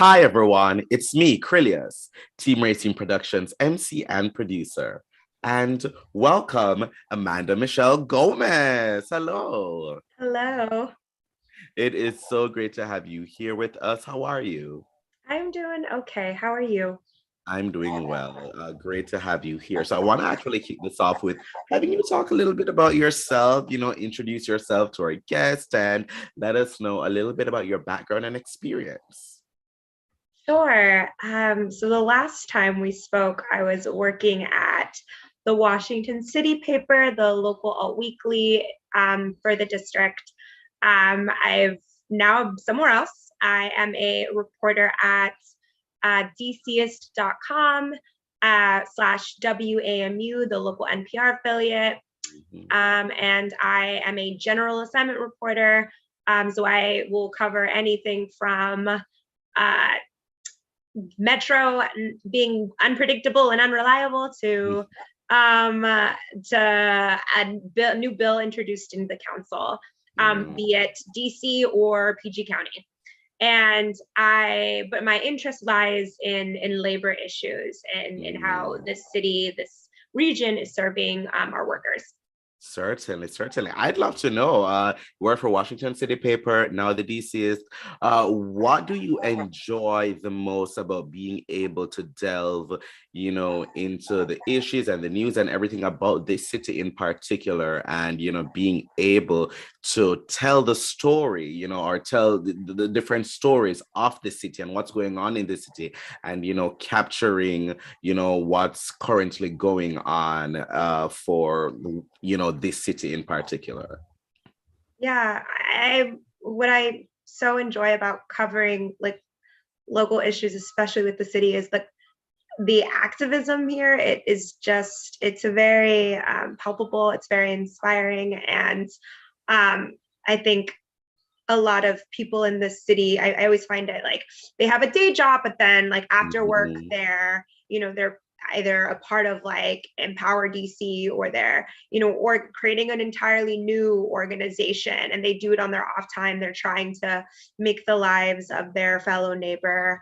Hi, everyone. It's me, Krylios, Team Racing Productions MC and producer. And welcome, Amanda Michelle Gomez. Hello. Hello. It is so great to have you here with us. How are you? I'm doing okay. How are you? I'm doing well. Great to have you here. So I want to actually kick this off with having you talk a little bit about yourself, introduce yourself to our guest and let us know a little bit about your background and experience. Sure. So the last time we spoke, I was working at the Washington City paper, the local alt weekly for the district. I've now somewhere else. I am a reporter at DCist.com slash WAMU, the local NPR affiliate. And I am a general assignment reporter. So I will cover anything from Metro being unpredictable and unreliable to a new bill introduced in the council, be it DC or PG County. But my interest lies in labor issues and in how this city, this region is serving our workers. Certainly, certainly. I'd love to know, work for Washington City paper, now the DCist. What do you enjoy the most about being able to delve, into the issues and the news and everything about this city in particular, and, being able to tell the story, or tell the different stories of the city and what's going on in the city and, capturing, what's currently going on for, this city in particular? Yeah, what I so enjoy about covering like local issues, especially with the city, is the activism here. It's a very palpable, it's very inspiring. And I think a lot of people in this city, I always find it like they have a day job, but then like after work, they're either a part of like Empower DC or they're, or creating an entirely new organization, and they do it on their off time. They're trying to make the lives of their fellow neighbor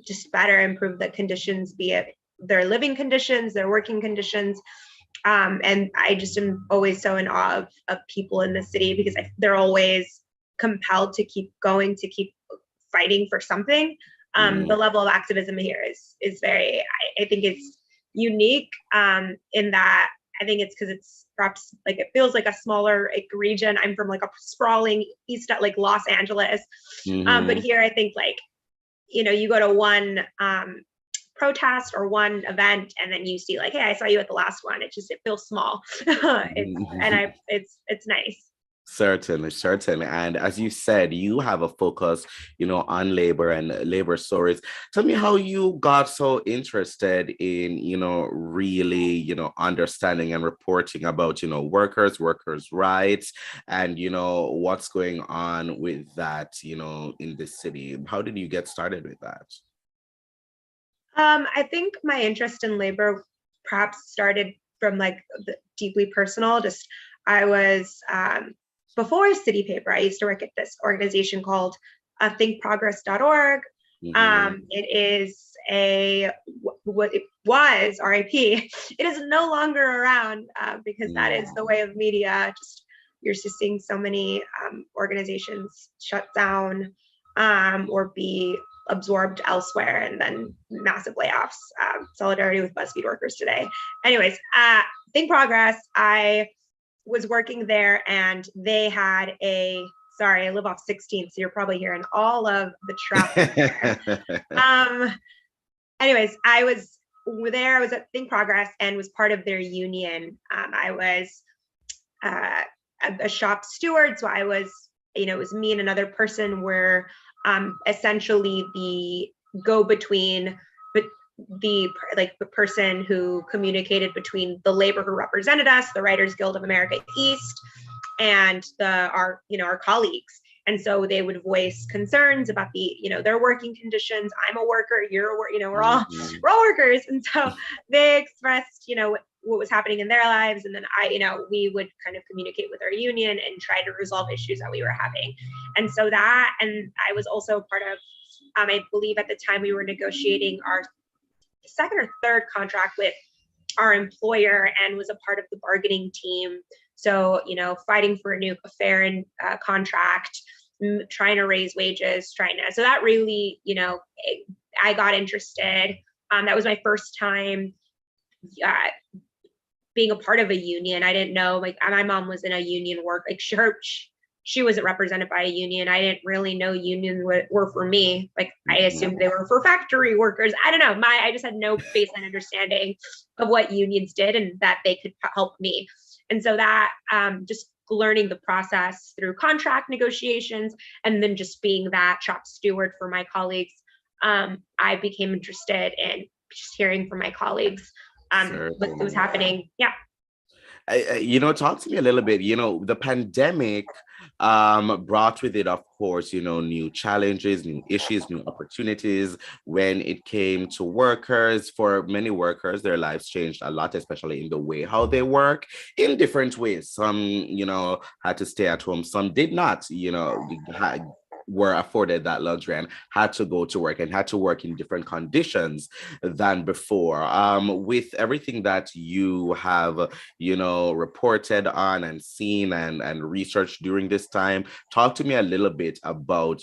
just better, improve the conditions, be it their living conditions, their working conditions. And I just am always so in awe of people in the city because they're always compelled to keep going, to keep fighting for something. The level of activism here is very, I think it's unique in that I think it's because it's perhaps like it feels like a smaller region. I'm from like a sprawling east at like Los Angeles, but here I think like you go to one protest or one event and then you see like, hey, I saw you at the last one. It feels small. It's nice. Certainly, certainly. And as you said, you have a focus, on labor and labor stories. Tell me how you got so interested in, really, understanding and reporting about, workers' rights and, what's going on with that, in this city. How did you get started with that? I think my interest in labor perhaps started from like the deeply personal. I was before City Paper, I used to work at this organization called thinkprogress.org. It is what it was RIP. It is no longer around because that is the way of media. You're just seeing so many organizations shut down or be absorbed elsewhere, and then massive layoffs. Solidarity with BuzzFeed workers today. Anyways, Think Progress, I was working there and they had sorry, I live off 16th, so you're probably hearing all of the traffic there. Anyways, I was at Think Progress and was part of their union. I was a shop steward, so I was, it was me and another person were essentially the go-between, but the person who communicated between the labor who represented us, the Writers Guild of America East, and our colleagues. And so they would voice concerns about their working conditions. I'm a worker, we're all workers. And so they expressed, what was happening in their lives. And then we would kind of communicate with our union and try to resolve issues that we were having. And so and I was also part of I believe at the time we were negotiating our second or third contract with our employer and was a part of the bargaining team. So, fighting for a fair contract, trying to raise wages, so that really, I got interested. That was my first time being a part of a union. I didn't know, like, my mom was in a union work, like she wasn't represented by a union. I didn't really know unions were for me. Like, I assumed they were for factory workers. I don't know. I just had no baseline understanding of what unions did and that they could help me. And so that just learning the process through contract negotiations and then just being that shop steward for my colleagues, I became interested in just hearing from my colleagues what was happening. Yeah. Talk to me a little bit. The pandemic brought with it, of course, new challenges, new issues, new opportunities. When it came to workers, for many workers, their lives changed a lot, especially in the way how they work in different ways. Some, had to stay at home. Some did not, were afforded that luxury and had to go to work and had to work in different conditions than before. With everything that you have, reported on and seen and researched during this time, talk to me a little bit about,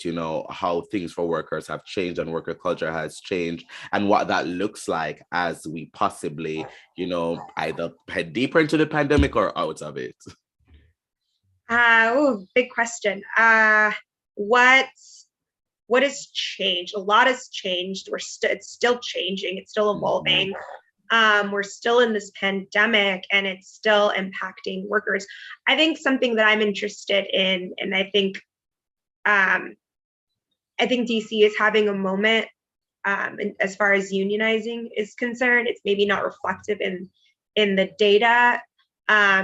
how things for workers have changed and worker culture has changed and what that looks like as we possibly, either head deeper into the pandemic or out of it. Big question. What has changed? A lot has changed. It's still changing. It's still evolving. We're still in this pandemic and it's still impacting workers. I think something that I'm interested in, and I think DC is having a moment as far as unionizing is concerned. It's maybe not reflective in the data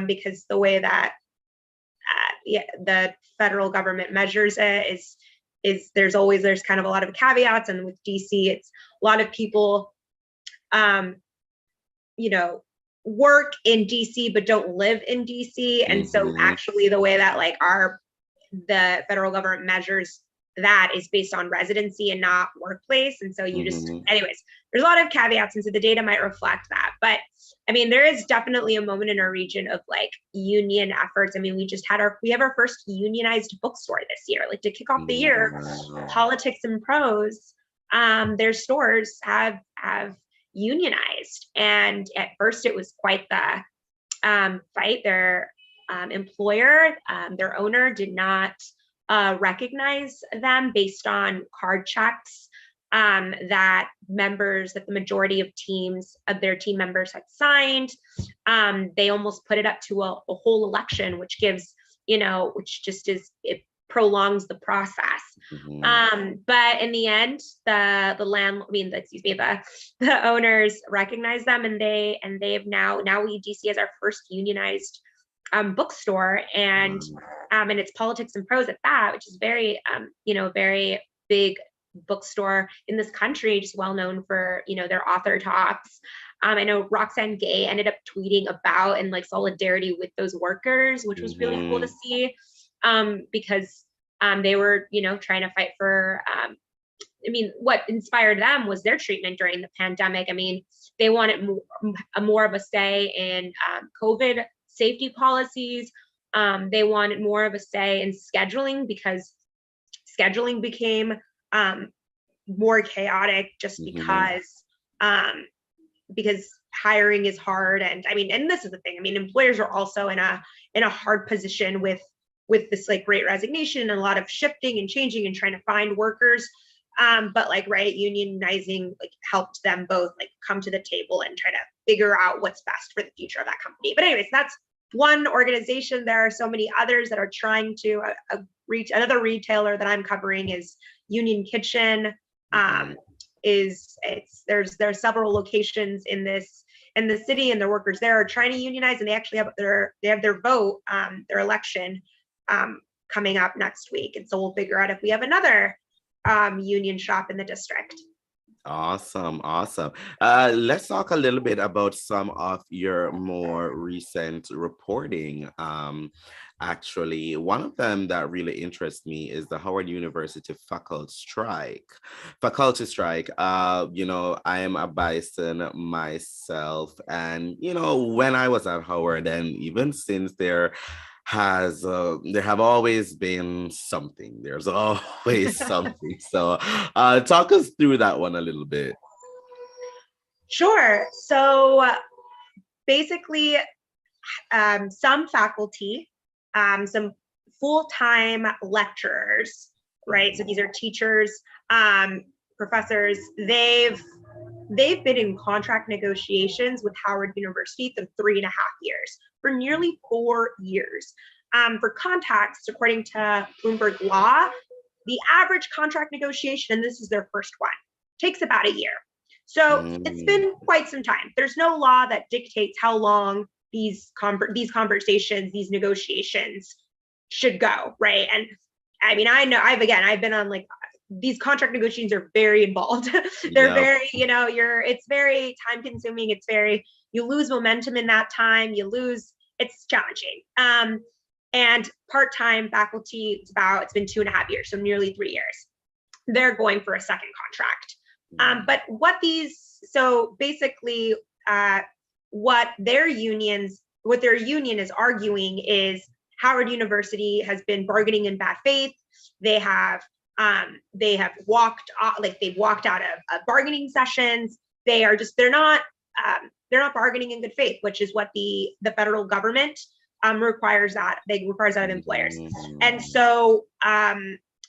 because the way that the federal government measures it is there's kind of a lot of caveats, and with DC, it's a lot of people, work in DC but don't live in DC, and so actually the way that the federal government measures that is based on residency and not workplace, and so you just, anyways, there's a lot of caveats, and so the data might reflect that. But I mean, there is definitely a moment in our region of union efforts. I mean, we have our first unionized bookstore this year, to kick off the year. Politics and Prose, their stores have unionized, and at first it was quite the fight. Their employer, their owner, did not recognize them based on card checks that the majority of their team members had signed. They almost put it up to a whole election, which gives, it prolongs the process. But in the end, the owners recognized them, and they have now DC as our first unionized bookstore, and it's Politics and Prose at that, which is very very big bookstore in this country, just well known for their author talks. I know Roxanne Gay ended up tweeting about and solidarity with those workers, which was really cool to see, because they were trying to fight for what inspired them was their treatment during the pandemic. I mean, they wanted more of a say in COVID safety policies. They wanted more of a say in scheduling, because scheduling became more chaotic just because hiring is hard. And I mean, and this is the thing, I mean, employers are also in a hard position with this Great Resignation and a lot of shifting and changing and trying to find workers. But unionizing helped them both come to the table and try to figure out what's best for the future of that company. But anyways, that's one organization. There are so many others that are trying to reach. Another retailer that I'm covering is Union Kitchen. There are several locations in the city, and their workers there are trying to unionize, and they actually have their vote, their election coming up next week. And so we'll figure out if we have another union shop in the district. Awesome, awesome. Let's talk a little bit about some of your more recent reporting. Actually, one of them that really interests me is the Howard University faculty strike. I am a Bison myself, and when I was at Howard, and even since there have always been something. There's always something. So talk us through that one a little bit. Sure. So basically, some faculty, some full-time lecturers, right? So these are teachers, professors. They've been in contract negotiations with Howard University for 3.5 years, for nearly 4 years. For context, according to Bloomberg Law, the average contract negotiation, and this is their first one, takes about a year. So it's been quite some time. There's no law that dictates how long these conversations, these negotiations should go, right? And I mean, I know I've been on like, these contract negotiations are very involved. They're very, it's very time consuming. You lose momentum in that time. It's challenging. And part-time faculty, it's been 2.5 years, so nearly 3 years. They're going for a second contract. But so basically, what their union is arguing is Howard University has been bargaining in bad faith. They have walked out of bargaining sessions. They're not bargaining in good faith, which is what the federal government requires that of employers. And so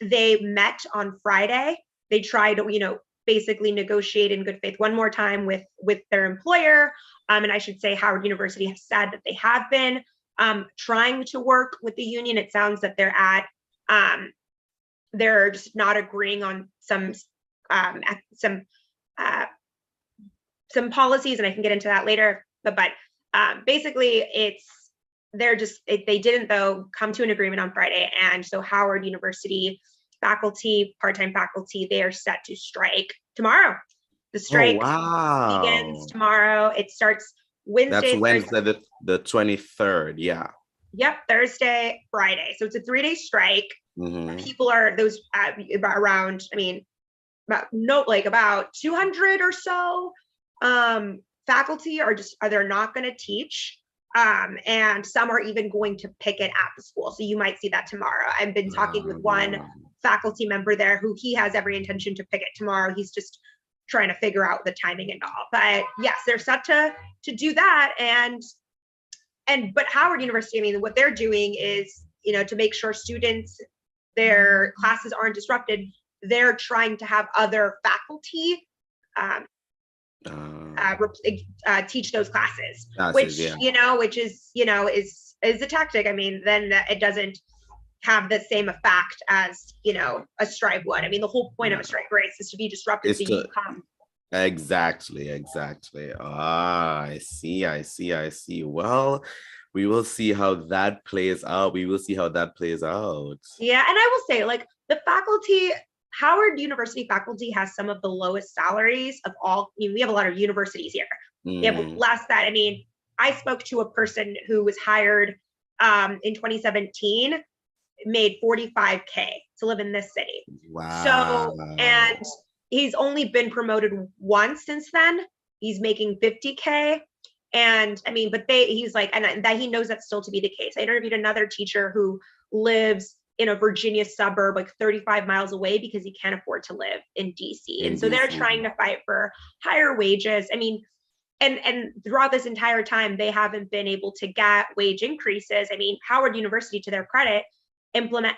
they met on Friday. They tried to basically negotiate in good faith one more time with their employer. And I should say Howard University has said that they have been trying to work with the union. It sounds that they're just not agreeing on some policies, and I can get into that later. But basically, they didn't though come to an agreement on Friday, and so Howard University faculty, part-time faculty, they are set to strike tomorrow. The strike begins tomorrow. It starts Wednesday. That's Wednesday, the 23rd. Yeah. Yep, Thursday, Friday. So it's a 3-day strike. People are around. I mean, about 200 or so faculty they're not going to teach, and some are even going to picket at the school. So you might see that tomorrow. I've been talking with one faculty member there who he has every intention to picket tomorrow. He's just trying to figure out the timing and all. But yes, they're set to do that. But Howard University, I mean, what they're doing is, to make sure students, their classes aren't disrupted, they're trying to have other faculty teach those classes, which is a tactic. I mean, then it doesn't have the same effect as a strike would. I mean, the whole point of a strike race is to be disruptive, so you come. Exactly. I see. Well, we will see how that plays out. Yeah, and I will say, like, the faculty, Howard University faculty has some of the lowest salaries of all. I mean, we have a lot of universities here. We have less that. I mean, I spoke to a person who was hired in 2017, made $45K to live in this city. Wow. So, and he's only been promoted once since then. He's making $50K. And I mean, he's like, and that he knows that's still to be the case. I interviewed another teacher who lives in a Virginia suburb, like 35 miles away, because he can't afford to live in DC. And so they're trying to fight for higher wages. I mean, and throughout this entire time, they haven't been able to get wage increases. I mean, Howard University, to their credit, implemented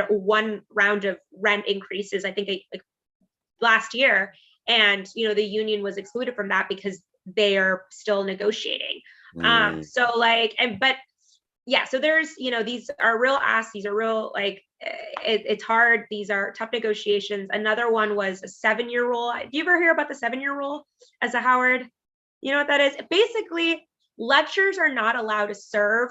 one round of rent increases, I think like last year. And, the union was excluded from that because they are still negotiating. So there's, these are real asks. These are real, like, it's hard. These are tough negotiations. Another one was a 7-year rule. Do you ever hear about the 7-year rule as a Howard? You know what that is? Basically, lectures are not allowed to serve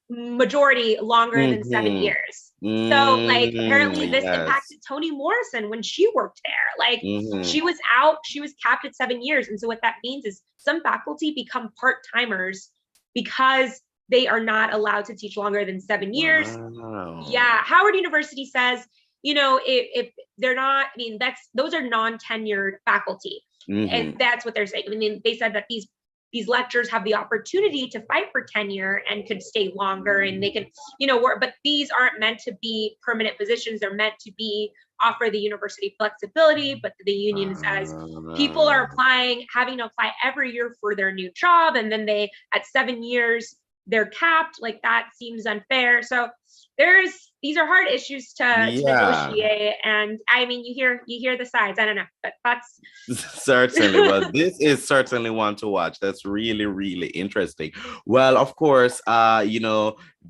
majority longer than 7 years. So like apparently this Yes. impacted Toni Morrison when she worked there. Like Mm-hmm. she was out, she was capped at 7 years. And so what that means is some faculty become part-timers because they are not allowed to teach longer than 7 years. Wow. Yeah, Howard University says, if they're not, I mean, those are non-tenured faculty. And Mm-hmm. that's what they're saying. I mean, they said that these lecturers have the opportunity to fight for tenure and could stay longer and they can, work, but these aren't meant to be permanent positions. They're meant to be offer the university flexibility, but the union says people are applying, having to apply every year for their new job. And then they, at 7 years, they're capped. Like that seems unfair. So these are hard issues to Yeah. negotiate. And I mean, you hear the sides. I don't know, but that's Certainly. Well, this is certainly one to watch. That's really, really interesting. Well, of course,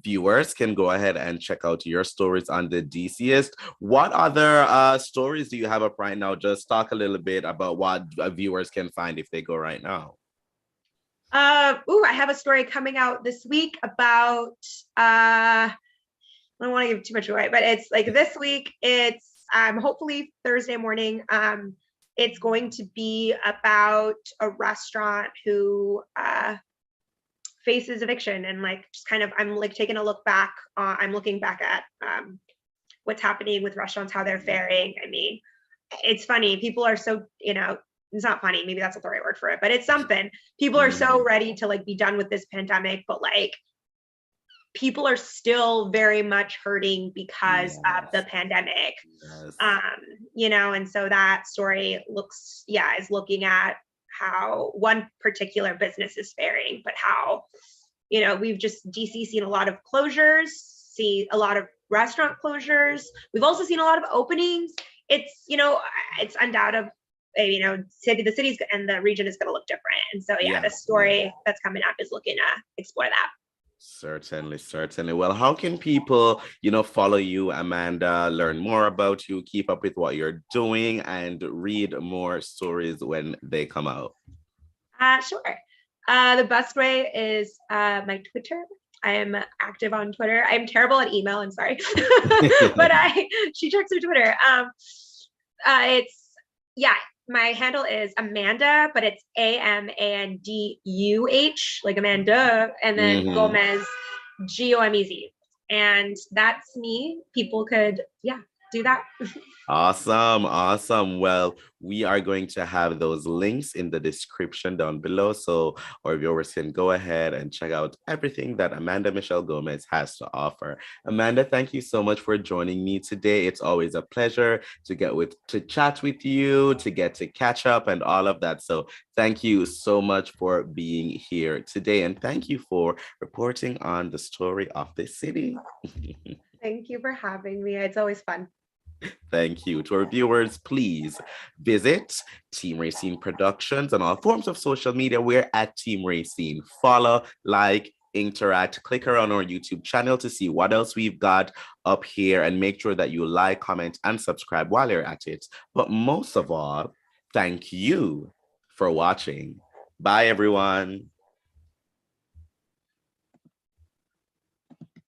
viewers can go ahead and check out your stories on the DCist. What other stories do you have up right now? Just talk a little bit about what viewers can find if they go right now. I have a story coming out this week about I don't want to give too much away, but it's like this week, it's hopefully Thursday morning. It's going to be about a restaurant who faces eviction and like just kind of I'm like taking a look back. I'm looking back at what's happening with restaurants, how they're faring. I mean, it's funny. People are so, it's not funny. Maybe that's not the right word for it, but it's something. People are so ready to like be done with this pandemic, but like people are still very much hurting because of the pandemic. Yes. And so that story is looking at how one particular business is faring, but how, we've just DC seen a lot of closures, see a lot of restaurant closures. We've also seen a lot of openings. It's, it's undoubted, the cities and the region is going to look different. And so, the story that's coming up is looking to explore that. Certainly, certainly. Well, how can people, follow you, Amanda, learn more about you, keep up with what you're doing, and read more stories when they come out? Sure. The best way is my Twitter. I am active on Twitter. I'm terrible at email. I'm sorry, but she checks her Twitter. My handle is Amanda, but it's AMANDUH, like Amanda, and then Gomez, GOMEZ. And that's me. People could, do that. Awesome, awesome. Well, we are going to have those links in the description down below, so our viewers can go ahead and check out everything that Amanda Michelle Gomez has to offer. Amanda, thank you so much for joining me today. It's always a pleasure to chat with you, to get to catch up and all of that. So thank you so much for being here today, and thank you for reporting on the story of this city. Thank you for having me. It's always fun. Thank you. To our viewers, please visit Team Racine Productions on all forms of social media. We're at Team Racine. Follow, like, interact, click around our YouTube channel to see what else we've got up here, and make sure that you like, comment, and subscribe while you're at it. But most of all, thank you for watching. Bye, everyone.